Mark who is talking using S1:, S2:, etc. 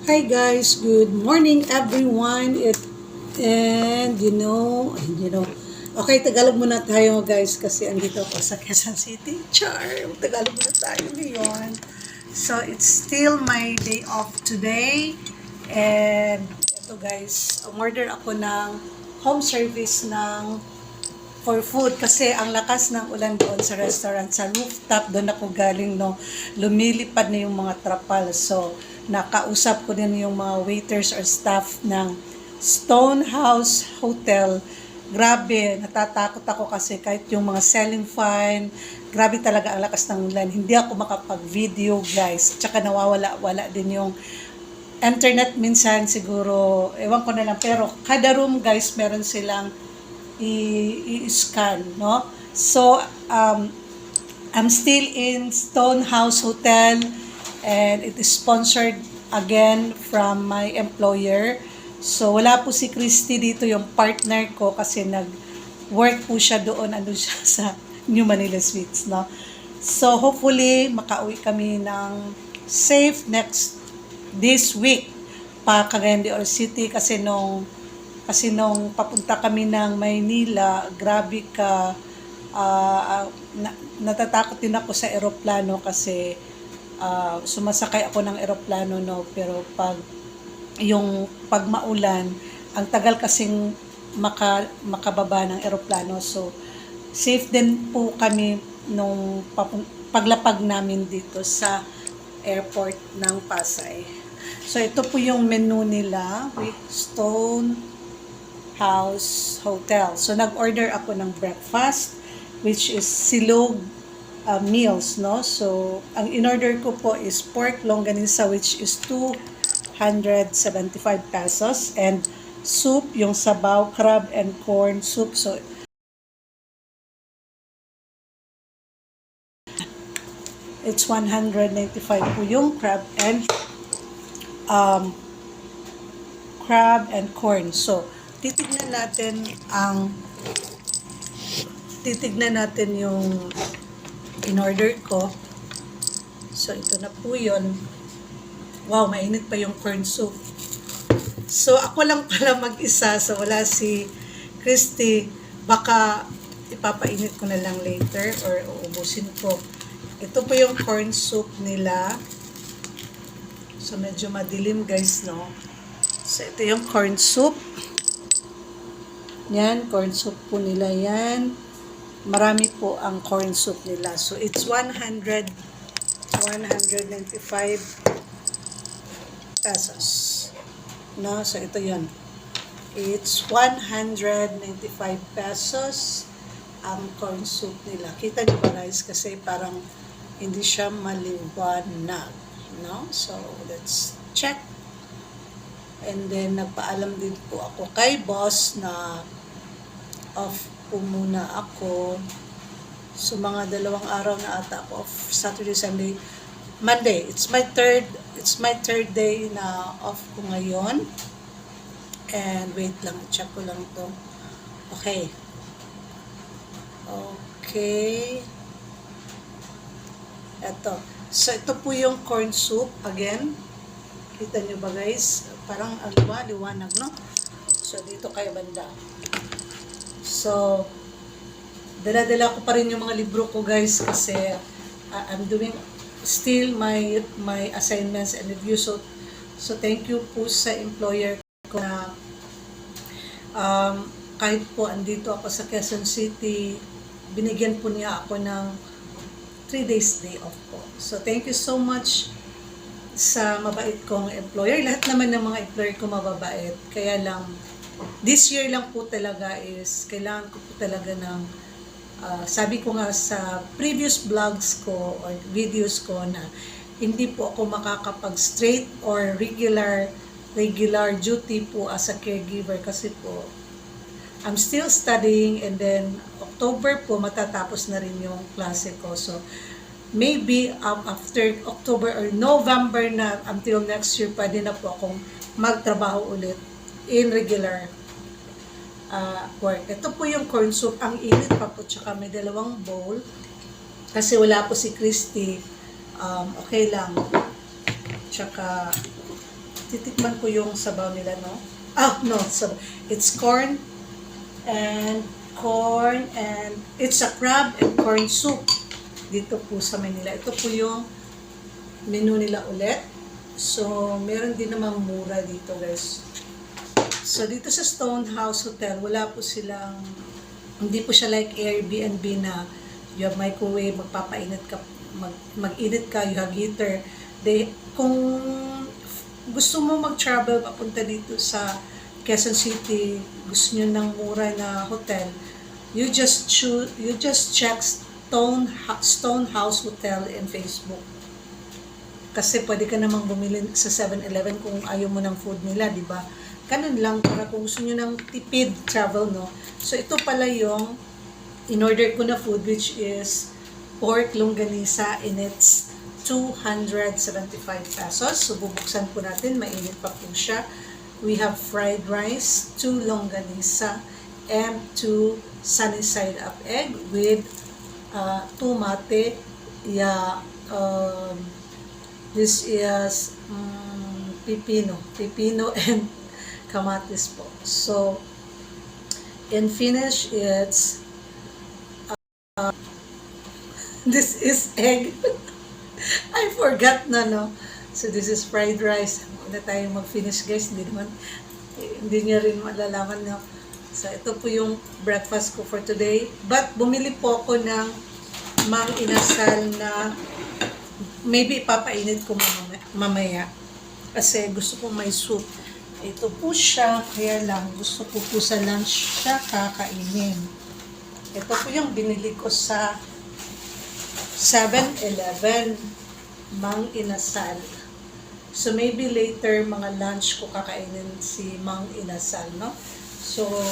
S1: Hi guys, good morning everyone. And okay, Tagalog muna tayo guys kasi andito ako sa Quezon City. Char, Tagalog muna tayo ngayon. So, it's still my day off today. And ito guys, umorder ako ng home service for food kasi ang lakas ng ulan doon sa restaurant, sa rooftop, doon ako galing, no, lumilipad na yung mga trapal. So, nakausap ko din yung mga waiters or staff ng Stonehouse Hotel. Grabe, natatakot ako kasi kahit yung mga selling fine, grabe talaga ang lakas ng ulan. Hindi ako makapag-video guys. Tsaka nawawala-wala din yung internet minsan siguro, ewan ko na lang. Pero kada room guys, meron silang i-scan, no? So, I'm still in Stonehouse Hotel and it is sponsored again from my employer. So, wala po si Christy dito, yung partner ko, kasi nag-work po siya doon, siya sa New Manila Suites, no? So, hopefully, makauwi kami ng safe this week pa Cagayan de Oro City kasi nung papunta kami ng Maynila, grabe ka, natatakot din ako sa eroplano kasi sumasakay ako ng eroplano, no, pero pag maulan, ang tagal kasing makababa ng eroplano. So, safe din po kami nung paglapag namin dito sa airport ng Pasay. So, ito po yung menu nila with Stonehouse Hotel. So, nag-order ako ng breakfast, which is silog meals, no? So, ang in-order ko po is pork longganisa, which is 275 pesos, and soup, yung sabaw, crab and corn soup. So, it's 195 po yung crab and corn. So, titignan natin yung in-order ko. So, ito na po yun. Wow, mainit pa yung corn soup. So, ako lang pala mag-isa. So, wala si Christy. Baka ipapainit ko na lang later or uubusin ko. Ito po yung corn soup nila. So, medyo madilim guys, no? So, ito yung corn soup. Yan, corn soup po nila yan. Marami po ang corn soup nila. So, it's 195 pesos. No? So, ito yun. It's 195 pesos ang corn soup nila. Kita niyo ba guys? Kasi parang hindi siya maliwanag. No? So, let's check. And then, nagpaalam din po ako kay boss na off po muna ako. So, mga 2 araw na ata ako off. Saturday, Sunday, Monday. It's my third day na off ko ngayon. And wait lang, check ko lang to. Okay. Eto. So, ito po yung corn soup. Again, kita nyo ba guys? Parang liwanag, no? So, dito kayo banda. So, dala-dala ko pa rin yung mga libro ko guys kasi I'm doing still my assignments and reviews. So thank you po sa employer ko na kahit po andito ako sa Quezon City, binigyan po niya ako ng 3 days day off po. So thank you so much sa mabait kong employer. Lahat naman ng mga employer ko mababait. Kaya lang, this year lang po talaga is kailangan ko po talaga ng sabi ko nga sa previous vlogs ko or videos ko na hindi po ako makakapag straight or regular duty po as a caregiver kasi po I'm still studying, and then October po matatapos na rin yung klase ko. So maybe after October or November na until next year pwede na po akong magtrabaho ulit in regular work. Ito po yung corn soup. Ang init pa po. Tsaka may 2 bowl. Kasi wala po si Christy. Okay lang. Tsaka titikman ko yung sabaw nila, no? Ah, no, sabaw. It's corn and it's a crab and corn soup dito po sa Manila. Ito po yung menu nila ulit. So, meron din namang mura dito, guys. So, dito sa Stonehouse Hotel, wala po silang, hindi po siya like Airbnb na you have microwave, magpapainit ka, mag-init ka, you have heater. Kung gusto mo mag-travel papunta dito sa Quezon City, gusto nyo ng mura na hotel, you just check Stonehouse Hotel in Facebook. Kasi pwede ka namang bumili sa 7-Eleven kung ayaw mo ng food nila, di ba? Ganun lang, para kung gusto nyo ng tipid travel, no? So, ito pala yung in-order ko na food, which is pork longganisa, and it's 275 pesos. So, bubuksan po natin, mainit pa po siya. We have fried rice, 2 longganisa, and 2 sunny side up egg with 2 mate. Yeah, this is pipino and kamatis po. So, in Finnish, it's this is egg. I forgot na, no? So, this is fried rice. Hindi tayo mag-finish, guys. Hindi niya rin malalaman, no? So, ito po yung breakfast ko for today. But, bumili po ako ng mang inasal na maybe ipapainit ko mamaya. Kasi gusto ko may soup. Ito po siya, kaya lang gusto ko po sa lunch siya kakainin. Ito po yung binili ko sa 7-Eleven, mang inasal. So maybe later mga lunch ko kakainin si mang inasal, no? So